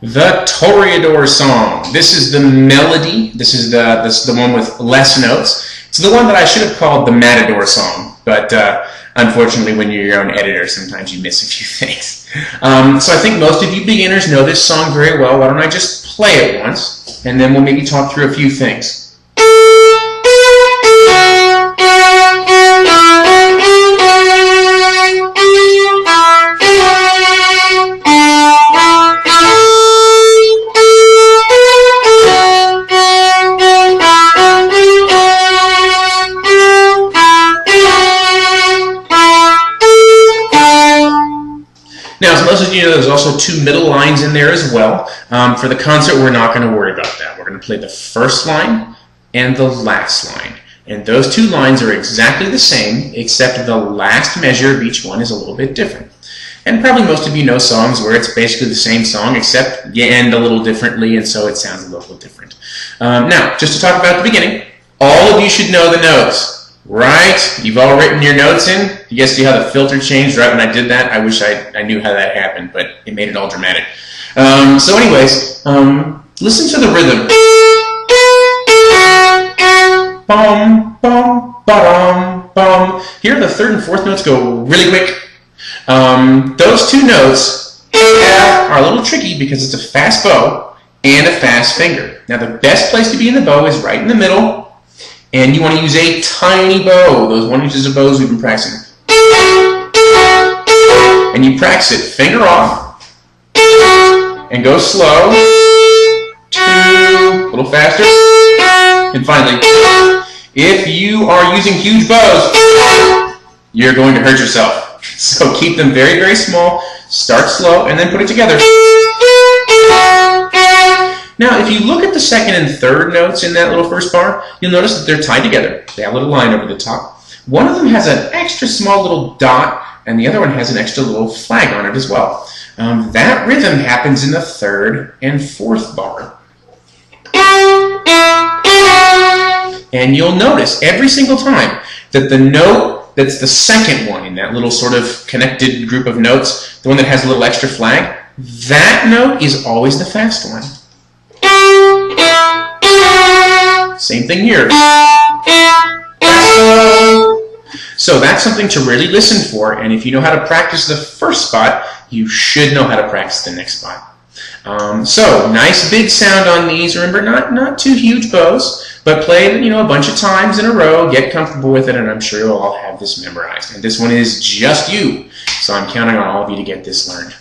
The Toreador song. This is the melody. This is the one with less notes. It's the one that I should have called the Matador song, but unfortunately when you're your own editor, sometimes you miss a few things. So I think most of you beginners know this song very well. Why don't I just play it once, and then we'll maybe talk through a few things. Now, as most of you know, there's also two middle lines in there as well. For the concert, we're not going to worry about that. We're going to play the first line and the last line. And those two lines are exactly the same, except the last measure of each one is a little bit different. And probably most of you know songs where it's basically the same song, except you end a little differently, and so it sounds a little different. Now, just to talk about the beginning, all of you should know the notes. Right? You've all written your notes in. You guys see how the filter changed right when I did that? I wish I knew how that happened, but it made it all dramatic. So anyways, listen to the rhythm. Bum, bum, ba-dum, bum. Here the third and fourth notes go really quick. Those two notes are a little tricky because it's a fast bow and a fast finger. Now the best place to be in the bow is right in the middle. And you want to use a tiny bow, those 1 inches of bows we've been practicing. And you practice it finger off, and go slow, 2, a little faster, and finally, if you are using huge bows, you're going to hurt yourself. So keep them very, very small, start slow, and then put it together. Now, if you look at the second and third notes in that little first bar, you'll notice that they're tied together. They have a little line over the top. One of them has an extra small little dot, and the other one has an extra little flag on it as well. That rhythm happens in the third and fourth bar. And you'll notice every single time that the note that's the second one in that little sort of connected group of notes, the one that has a little extra flag, that note is always the fast one. Same thing here. So that's something to really listen for, and if you know how to practice the first spot, you should know how to practice the next spot. So nice big sound on these. Remember, not too huge bows, but play it, a bunch of times in a row. Get comfortable with it, and I'm sure you'll all have this memorized. And this one is just you, so I'm counting on all of you to get this learned.